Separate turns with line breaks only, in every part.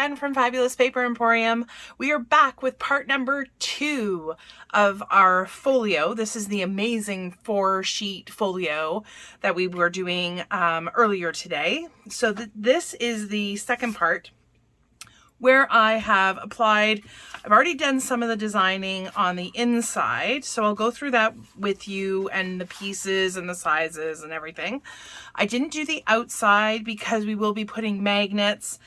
Jen from Fabulous Paper Emporium. We are back with part number 2 of our folio. This is the amazing 4-sheet folio that we were doing earlier today. So this is the second part where I have applied, I've already done some of the designing on the inside, so I'll go through that with you and the pieces and the sizes and everything. I didn't do the outside because we will be putting magnets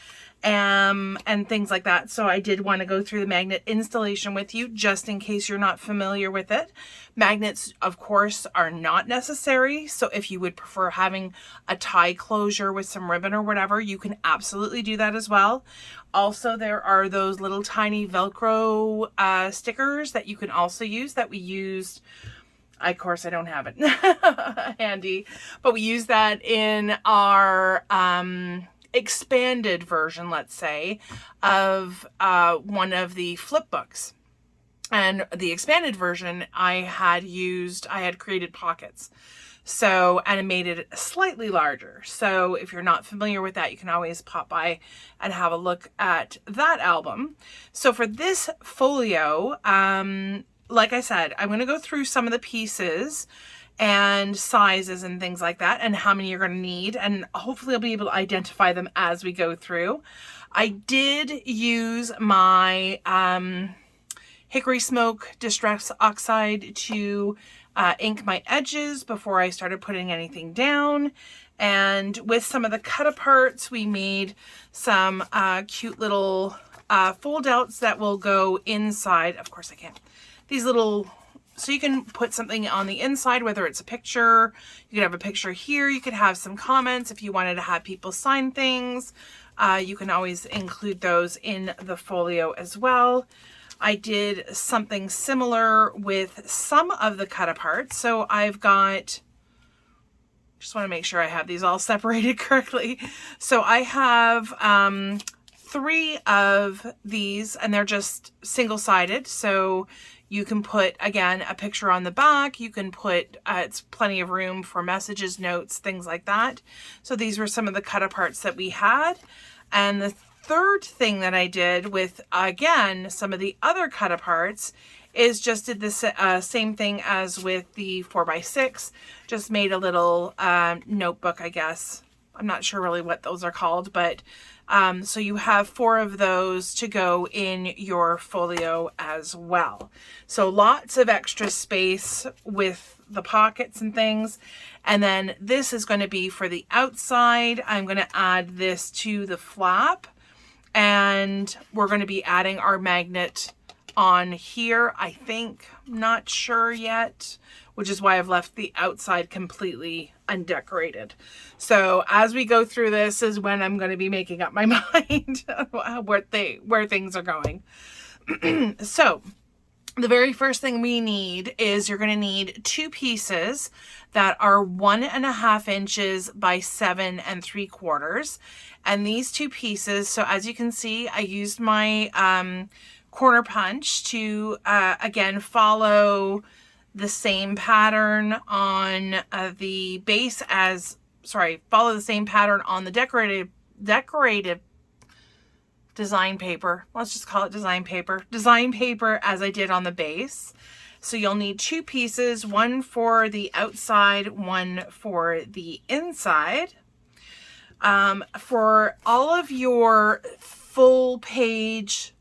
and things like that, so I did want to go through the magnet installation with you just in case you're not familiar with it. Magnets, of course, are not necessary, so if you would prefer having a tie closure with some ribbon or whatever, you can absolutely do that as well. Also, there are those little tiny Velcro stickers that you can also use that we used. Of course, I don't have it handy, but we use that in our expanded version, let's say, of one of the flip books. And the expanded version, I had created pockets. So, and it made it slightly larger. So if you're not familiar with that, you can always pop by and have a look at that album. So for this folio, like I said, I'm going to go through some of the pieces and sizes and things like that, and how many you're going to need, and hopefully I'll be able to identify them as we go through. I did use my hickory smoke distress oxide to ink my edges before I started putting anything down. And with some of the cut aparts, we made some cute little fold outs that will go inside. Of course I can't. These little, so you can put something on the inside, whether it's a picture, you could have a picture here, you could have some comments if you wanted to have people sign things. You can always include those in the folio as well. I did something similar with some of the cut aparts. So I've got, just want to make sure I have these all separated correctly. So I have 3 of these, and they're just single-sided. So you can put, again, a picture on the back. You can put, it's plenty of room for messages, notes, things like that. So these were some of the cut aparts that we had. And the third thing that I did with, again, some of the other cut aparts is just did the same thing as with the 4x6, just made a little notebook, I guess. I'm not sure really what those are called, but so you have 4 of those to go in your folio as well. So lots of extra space with the pockets and things. And then this is going to be for the outside. I'm going to add this to the flap. And we're going to be adding our magnet on here, I think. Not sure yet, which is why I've left the outside completely undecorated. So as we go through this is when I'm going to be making up my mind where things are going. So the very first thing we need is you're going to need 2 pieces that are 1.5 inches by 7 3/4. And these 2 pieces, so as you can see, I used my corner punch to, again, follow the same pattern on the base as, follow the same pattern on the decorative design paper. Let's just call it design paper as I did on the base. So you'll need 2 pieces, one for the outside, one for the inside. For all of your full page,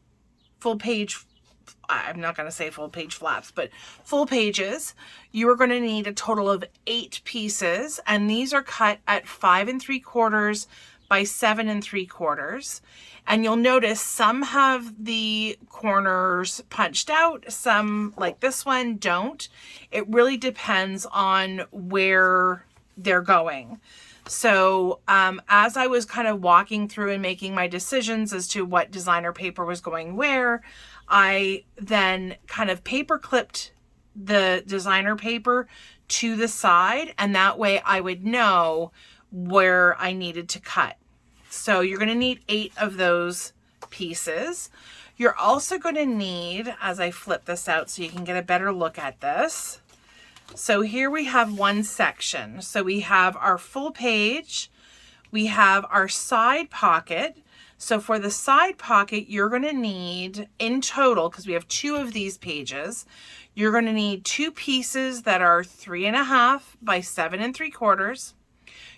I'm not going to say full page flaps, but full pages, you are going to need a total of 8 pieces. And these are cut at 5 3/4 by 7 3/4. And you'll notice some have the corners punched out, some like this one don't. It really depends on where they're going. So as I was kind of walking through and making my decisions as to what designer paper was going where, I then kind of paper clipped the designer paper to the side, and that way I would know where I needed to cut. So you're going to need 8 of those pieces. You're also going to need, as I flip this out so you can get a better look at this. So here we have one section. So we have our full page, we have our side pocket. So for the side pocket, you're going to need, in total, because we have 2 of these pages, you're going to need 2 pieces that are 3.5 by 7 3/4.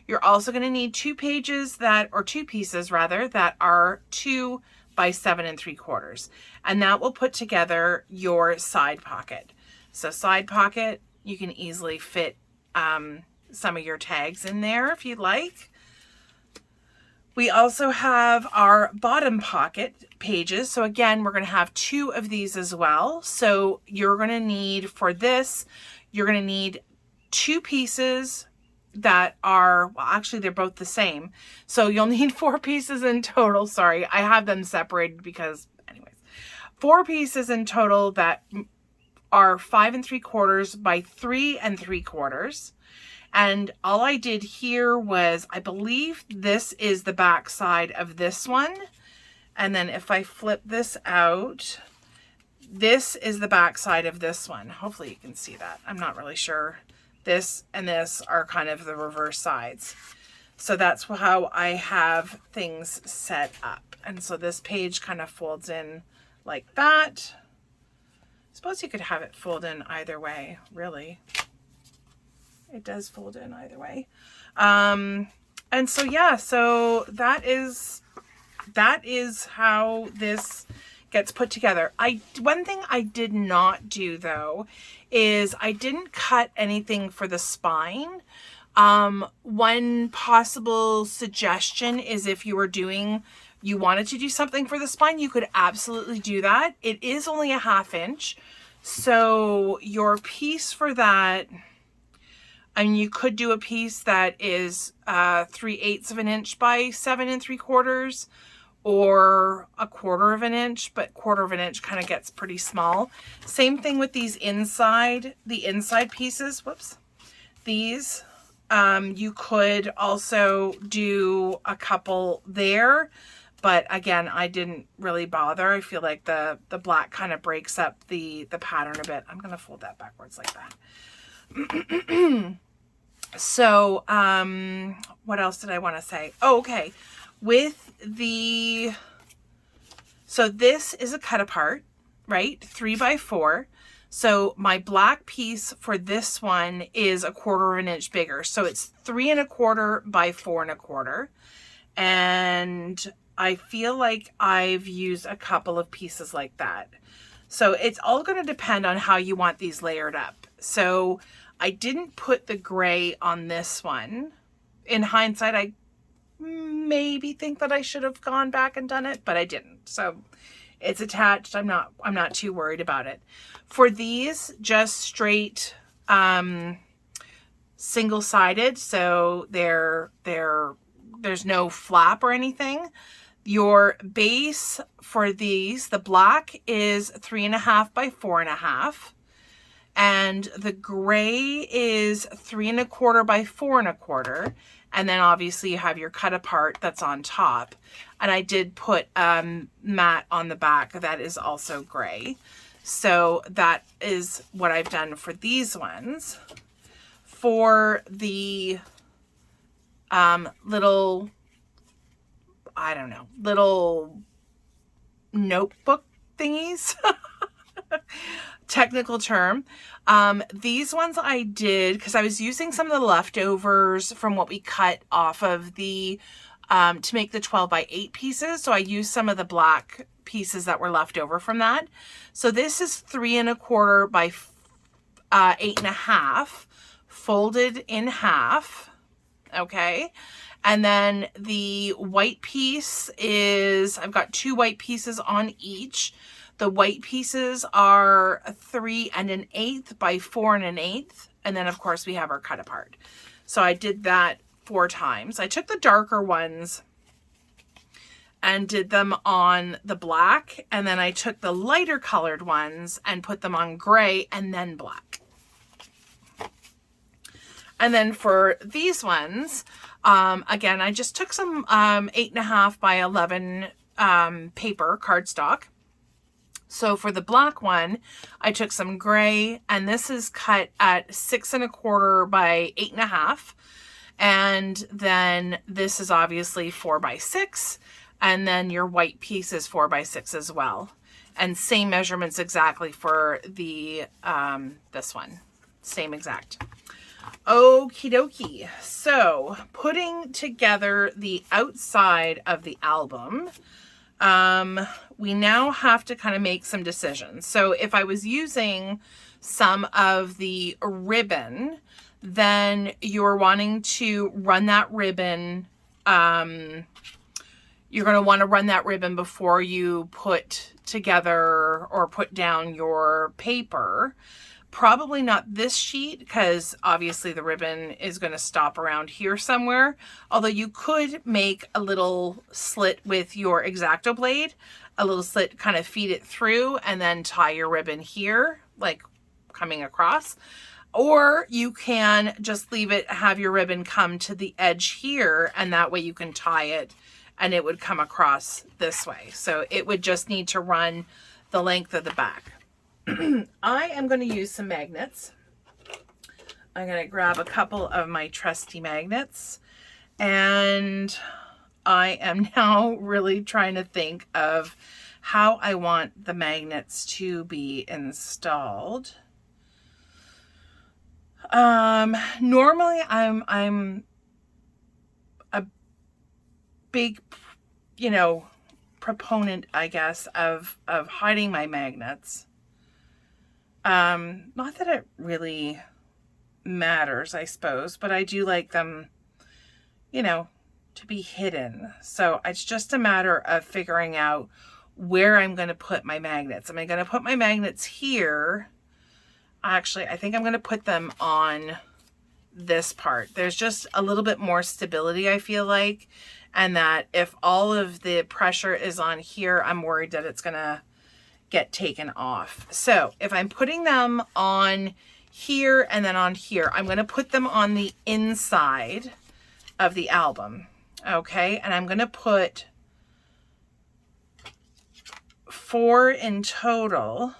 You're also going to need 2 pages that, or 2 pieces rather, that are 2 by 7 3/4. And that will put together your side pocket. So side pocket, you can easily fit some of your tags in there if you'd like. We also have our bottom pocket pages. So again, we're going to have 2 of these as well. So you're going to need, for this, you're going to need 2 pieces that are, well, actually they're both the same. So you'll need 4 pieces in total. Sorry, I have them separated because, anyways, 4 pieces in total that are 5 3/4 by 3 3/4. And all I did here was, I believe this is the back side of this one. And then if I flip this out, this is the back side of this one. Hopefully you can see that. I'm not really sure. This and this are kind of the reverse sides. So that's how I have things set up. And so this page kind of folds in like that. I suppose you could have it fold in either way, really. It does fold in either way. And so, yeah, so that is how this gets put together. One thing I did not do though, is I didn't cut anything for the spine. One possible suggestion is if you wanted to do something for the spine, you could absolutely do that. It is only a 1/2 inch. So your piece for that, I mean, you could do a piece that is 3/8 of an inch by 7 3/4, or a 1/4 of an inch, but 1/4 of an inch kind of gets pretty small. Same thing with these the inside pieces. Whoops. These, you could also do a couple there, but again, I didn't really bother. I feel like the black kind of breaks up the pattern a bit. I'm going to fold that backwards like that. So, what else did I want to say? Oh, okay. So this is a cut apart, right? 3 by 4. So my black piece for this one is 1/4 of an inch bigger. So it's 3 1/4 by 4 1/4. And I feel like I've used a couple of pieces like that. So it's all going to depend on how you want these layered up. So I didn't put the gray on this one. In hindsight, I maybe think that I should have gone back and done it, but I didn't. So it's attached. I'm not too worried about it. For these, just straight single-sided, so there's no flap or anything. Your base for these, the black is 3.5 by 4.5. And the gray is 3 1/4 by 4 1/4. And then obviously you have your cut apart that's on top. And I did put matte on the back that is also gray. So that is what I've done for these ones. For the little notebook thingies, technical term. These ones I did because I was using some of the leftovers from what we cut off of the to make the 12 by 8 pieces. So I used some of the black pieces that were left over from that. So this is 3 1/4 by 8.5, folded in half. Okay. And then the white piece is, I've got 2 white pieces on each. The white pieces are 3 1/8 by 4 1/8. And then of course we have our cut apart. So I did that 4 times. I took the darker ones and did them on the black. And then I took the lighter colored ones and put them on gray and then black. And then for these ones, again, I just took some 8.5 by 11 paper cardstock. So for the black one, I took some gray, and this is cut at 6 1/4 by 8.5. And then this is obviously 4 by 6. And then your white piece is 4 by 6 as well. And same measurements exactly for the this one. Same exact. Okie dokie. So putting together the outside of the album, we now have to kind of make some decisions. So if I was using some of the ribbon, then you're wanting to run that ribbon. You're going to want to run that ribbon before you put together or put down your paper. Probably not this sheet, because obviously the ribbon is going to stop around here somewhere. Although you could make a little slit with your X-Acto blade, a little slit, kind of feed it through and then tie your ribbon here, like coming across. Or you can just leave it, have your ribbon come to the edge here, and that way you can tie it and it would come across this way. So it would just need to run the length of the back. I am going to use some magnets. I'm going to grab a couple of my trusty magnets, and I am now really trying to think of how I want the magnets to be installed. Normally I'm a big, proponent, I guess, of hiding my magnets. Not that it really matters, I suppose, but I do like them, to be hidden. So it's just a matter of figuring out where I'm going to put my magnets. Am I going to put my magnets here? Actually, I think I'm going to put them on this part. There's just a little bit more stability, I feel like, and that if all of the pressure is on here, I'm worried that it's going to get taken off. So if I'm putting them on here and then on here, I'm going to put them on the inside of the album. Okay. And I'm going to put 4 in total.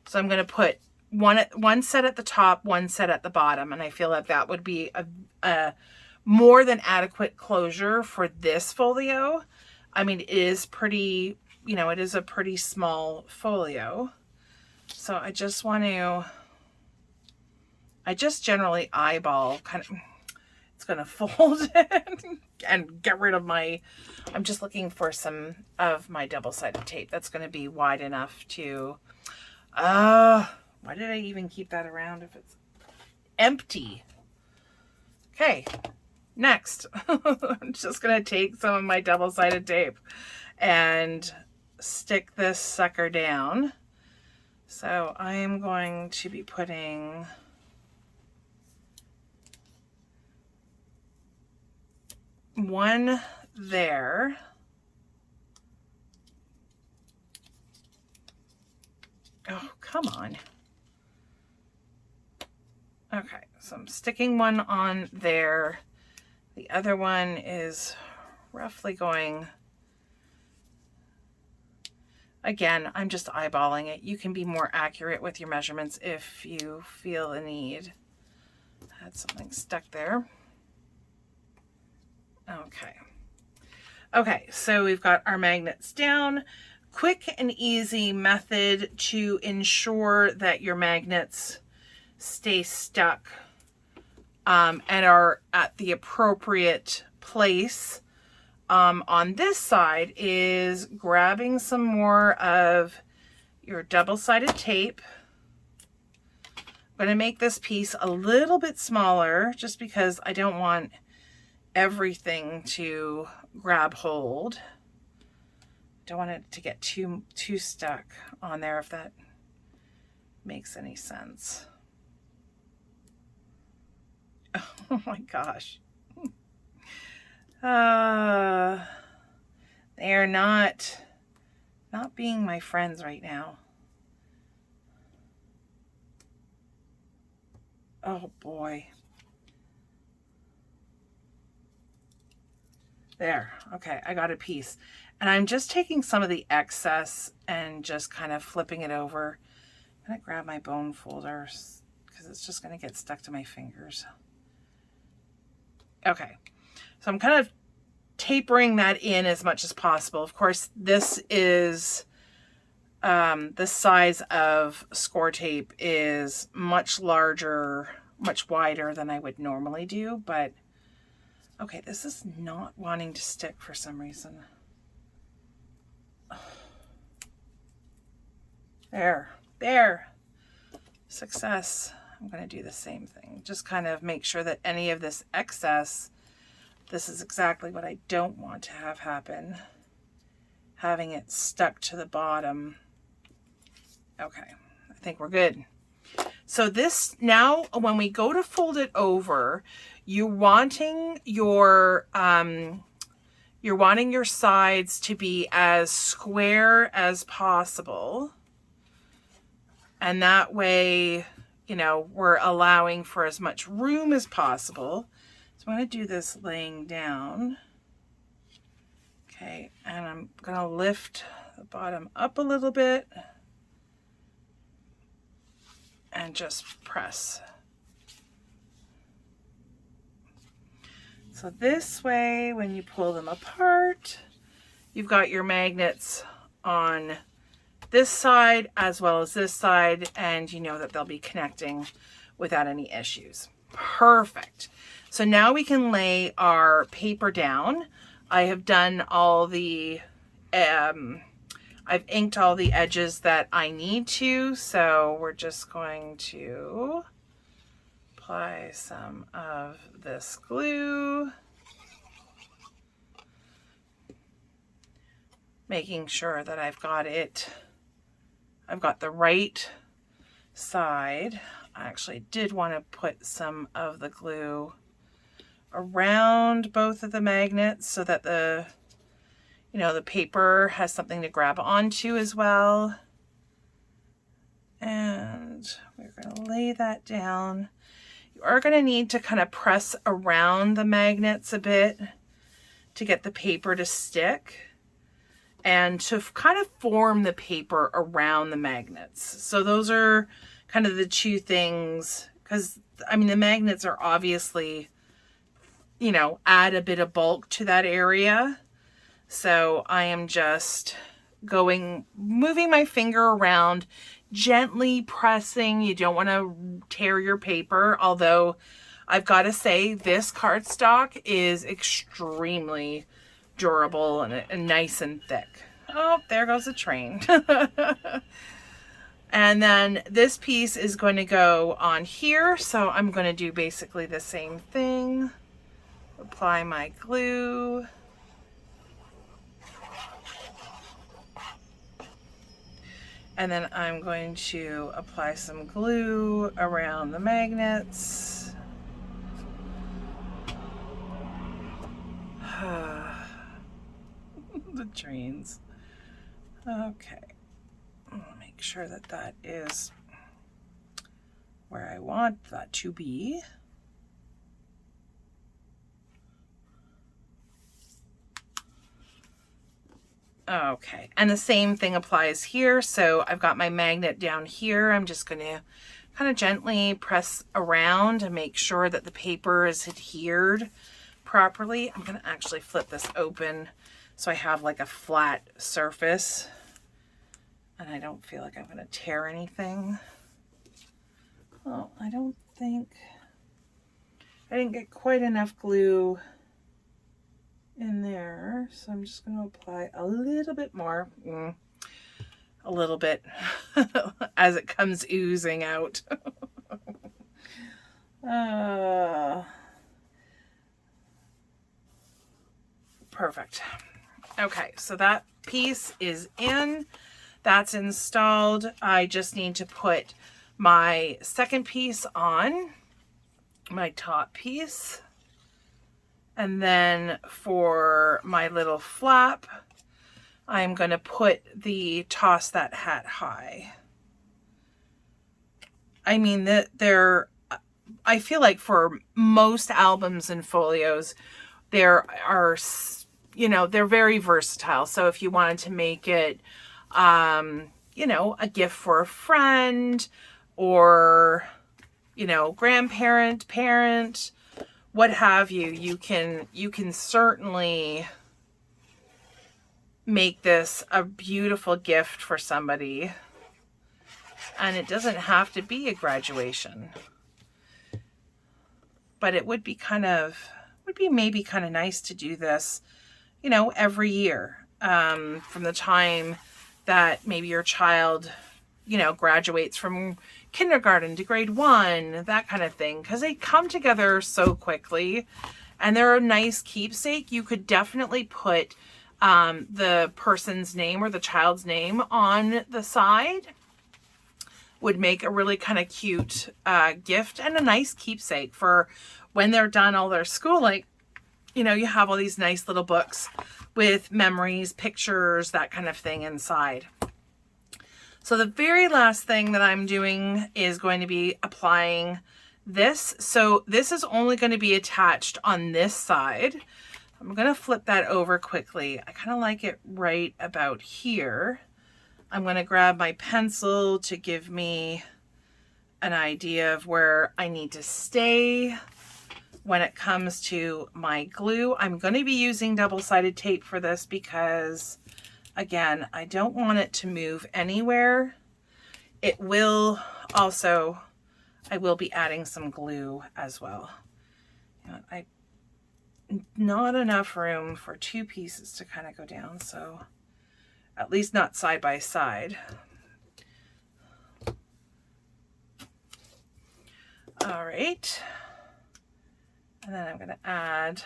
So I'm going to put one set at the top, 1 set at the bottom. And I feel like that would be a more than adequate closure for this folio. I mean, it is pretty, it is a pretty small folio. So I just generally eyeball it's going to fold and get rid of I'm just looking for some of my double-sided tape that's going to be wide enough to, why did I even keep that around if it's empty? Okay, next, I'm just going to take some of my double-sided tape and stick this sucker down. So I am going to be putting one there. Oh, come on. Okay, so I'm sticking one on there. The other one is roughly going, again, I'm just eyeballing it. You can be more accurate with your measurements if you feel the need. I had something stuck there. Okay. Okay, so we've got our magnets down. Quick and easy method to ensure that your magnets stay stuck and are at the appropriate place on this side is grabbing some more of your double-sided tape. I'm going to make this piece a little bit smaller just because I don't want everything to grab hold. Don't want it to get too stuck on there, if that makes any sense. Oh my gosh. They are not being my friends right now. Oh boy. There. Okay, I got a piece. And I'm just taking some of the excess and just kind of flipping it over. I'm going to grab my bone folders because it's just going to get stuck to my fingers. Okay, so I'm kind of tapering that in as much as possible. Of course, this is the size of score tape is much larger, much wider than I would normally do, but okay, this is not wanting to stick for some reason. There, success. I'm going to do the same thing. Just kind of make sure that any of this excess, this is exactly what I don't want to have happen. Having it stuck to the bottom. Okay, I think we're good. So this, now when we go to fold it over, you're wanting your sides to be as square as possible. And that way, you know, we're allowing for as much room as possible. So I'm going to do this laying down. Okay, and I'm going to lift the bottom up a little bit and just press. So this way, when you pull them apart, you've got your magnets on this side as well as this side, and you know that they'll be connecting without any issues. Perfect. So now we can lay our paper down. I have done all the, I've inked all the edges that I need to, so we're just going to apply some of this glue, making sure that I've got the right side. I actually did want to put some of the glue around both of the magnets so that the paper has something to grab onto as well. And we're going to lay that down. You are going to need to kind of press around the magnets a bit to get the paper to stick and to kind of form the paper around the magnets. So those are kind of the two things, because I mean the magnets are obviously, you know, add a bit of bulk to that area. So I am just moving my finger around, gently pressing. You don't want to tear your paper, although I've got to say this cardstock is extremely durable and nice and thick. Oh, there goes the train. And then this piece is going to go on here, so I'm going to do basically the same thing. Apply my glue. And then I'm going to apply some glue around the magnets. The trains. Okay. I'll make sure that that is where I want that to be. Okay, and the same thing applies here. So I've got my magnet down here. I'm just going to kind of gently press around and make sure that the paper is adhered properly. I'm going to actually flip this open so I have like a flat surface and I don't feel like I'm going to tear anything. Well, I don't think I didn't get quite enough glue in there, so I'm just going to apply a little bit more, a little bit as it comes oozing out. Perfect. Okay, so that piece is in, that's installed. I just need to put my second piece on, my top piece. And then for my little flap, I'm going to toss that hat high. I mean, I feel like for most albums and folios, there are, you know, they're very versatile. So if you wanted to make it, you know, a gift for a friend or, you know, grandparent, parent, what have you, you can certainly make this a beautiful gift for somebody. And it doesn't have to be a graduation. But it would be maybe kind of nice to do this, you know, every year, from the time that maybe your child, you know, graduates from kindergarten to grade 1, that kind of thing, because they come together so quickly and they're a nice keepsake. You could definitely put the person's name or the child's name on the side. Would make a really kind of cute gift and a nice keepsake for when they're done all their schooling. You know, you have all these nice little books with memories, pictures, that kind of thing inside. So the very last thing that I'm doing is going to be applying this. So this is only going to be attached on this side. I'm going to flip that over quickly. I kind of like it right about here. I'm going to grab my pencil to give me an idea of where I need to stay when it comes to my glue. I'm going to be using double-sided tape for this because, again, I don't want it to move anywhere. It will also, I will be adding some glue as well. Not enough room for 2 pieces to kind of go down, so at least not side by side. All right. And then I'm going to add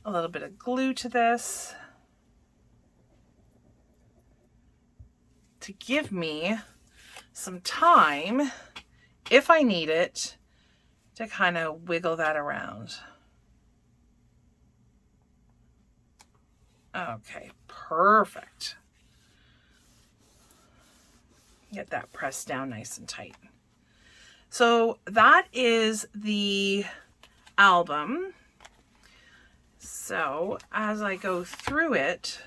a little bit of glue to this to give me some time, if I need it, to kind of wiggle that around. Okay, perfect. Get that pressed down nice and tight. So that is the album. So as I go through it,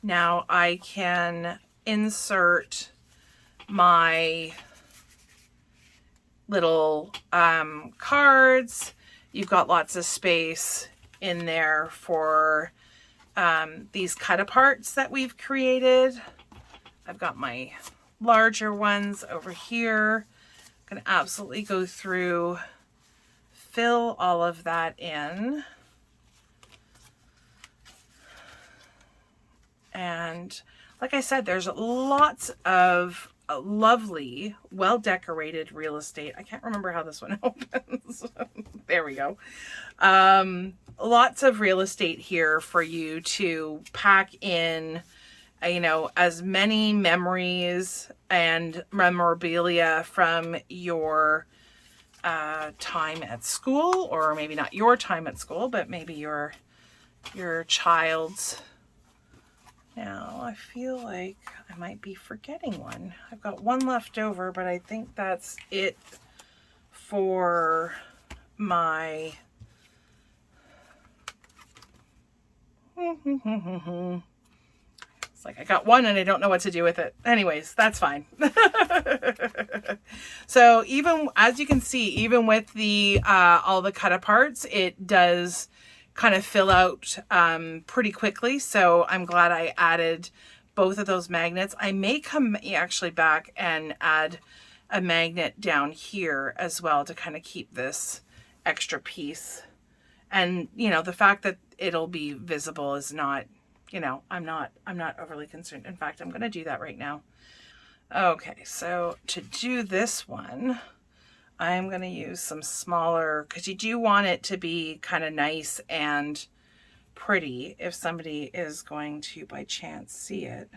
now I can insert my little cards. You've got lots of space in there for these cut aparts that we've created. I've got my larger ones over here. I'm going to absolutely go through, fill all of that in. And like I said, there's lots of lovely, well-decorated real estate. I can't remember how this one opens. There we go. Lots of real estate here for you to pack in, you know, as many memories and memorabilia from your time at school, or maybe not your time at school, but maybe your child's. Now, I feel like I might be forgetting one. I've got one left over, but I think that's it for my... It's like I got one and I don't know what to do with it. Anyways, that's fine. So even, as you can see, even with the all the cut aparts, it does kind of fill out pretty quickly. So I'm glad I added both of those magnets. I may come actually back and add a magnet down here as well to kind of keep this extra piece. And, you know, the fact that it'll be visible is not, you know, I'm not overly concerned. In fact, I'm going to do that right now. Okay, so to do this one, I'm going to use some smaller, because you do want it to be kind of nice and pretty if somebody is going to by chance see it.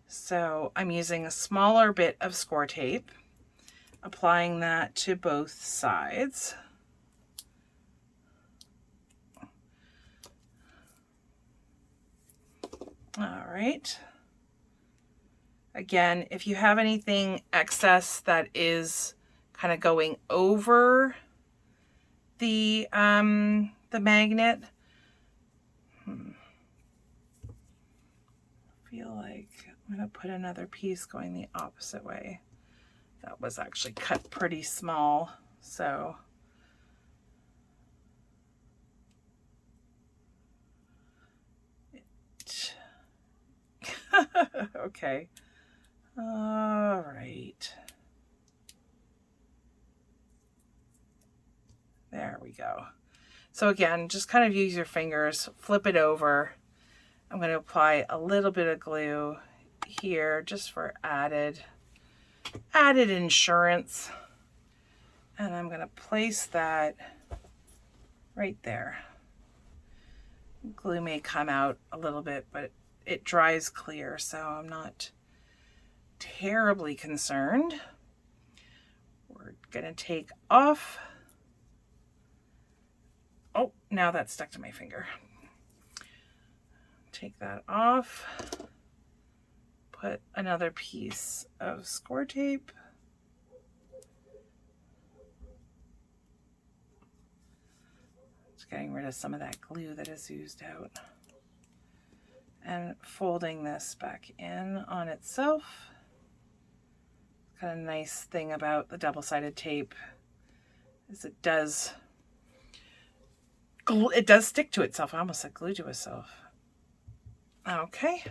So I'm using a smaller bit of score tape, applying that to both sides. All right. Again, if you have anything excess that is kind of going over the magnet, I feel like I'm going to put another piece going the opposite way. That was actually cut pretty small, so Okay. All right. There we go. So again, just kind of use your fingers, flip it over. I'm going to apply a little bit of glue here just for added insurance. And I'm going to place that right there. Glue may come out a little bit, but it dries clear, so I'm not terribly concerned. We're going to take off. Oh, now that's stuck to my finger. Take that off. Put another piece of score tape. Just getting rid of some of that glue that is oozed out. And folding this back in on itself. Kind of nice thing about the double-sided tape is it does stick to itself. I almost said glue to itself. Okay,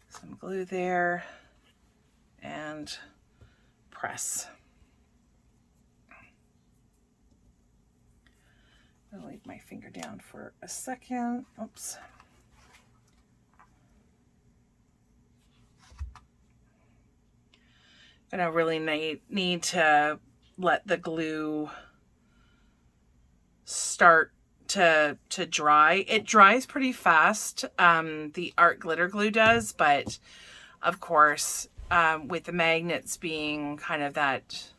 some glue there and press. I'll leave my finger down for a second. Oops. Gonna really need to let the glue start to dry. It dries pretty fast. The art glitter glue does, but of course, with the magnets being kind of that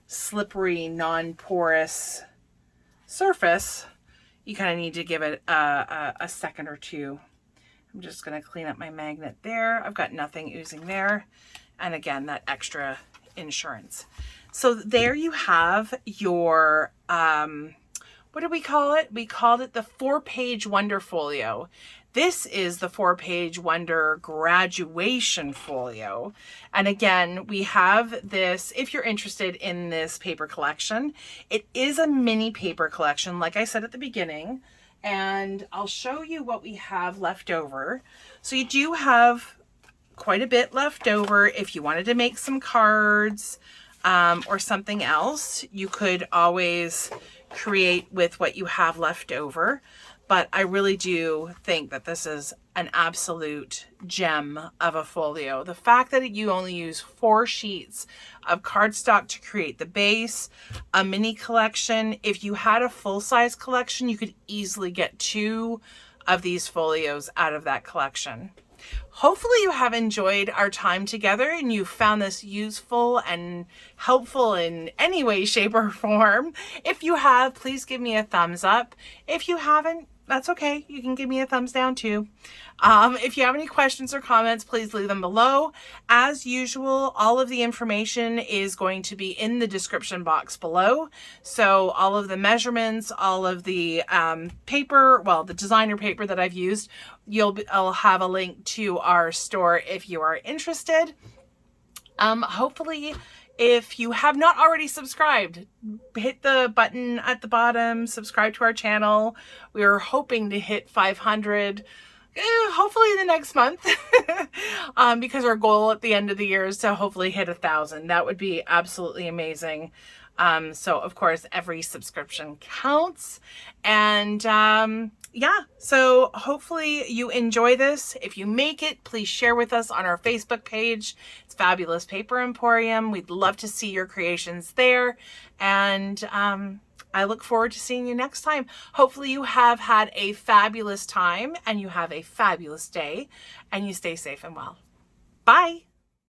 slippery, non-porous surface, you kind of need to give it a second or two. I'm just going to clean up my magnet there. I've got nothing oozing there. And again, that extra insurance. So there you have your, what do we call it? We called it the 4-page Wonder Folio. This is the 4-page Wonder Graduation Folio. And again, we have this, if you're interested in this paper collection, it is a mini paper collection, like I said at the beginning, and I'll show you what we have left over. So you do have quite a bit left over. If you wanted to make some cards or something else, you could always create with what you have left over. But I really do think that this is an absolute gem of a folio. The fact that you only use 4 sheets of cardstock to create the base, a mini collection. If you had a full-size collection, you could easily get 2 of these folios out of that collection. Hopefully you have enjoyed our time together and you found this useful and helpful in any way, shape, or form. If you have, please give me a thumbs up. If you haven't, that's okay. You can give me a thumbs down too. If you have any questions or comments, please leave them below. As usual, all of the information is going to be in the description box below. So all of the measurements, all of the paper, well, the designer paper that I've used, I'll have a link to our store if you are interested. Hopefully, if you have not already subscribed, hit the button at the bottom, subscribe to our channel. We are hoping to hit 500, hopefully in the next month, because our goal at the end of the year is to hopefully hit 1,000. That would be absolutely amazing. So of course, every subscription counts. And yeah, so hopefully you enjoy this. If you make it, please share with us on our Facebook page. It's Fabulous Paper Emporium. We'd love to see your creations there. And I look forward to seeing you next time. Hopefully you have had a fabulous time and you have a fabulous day and you stay safe and well. Bye.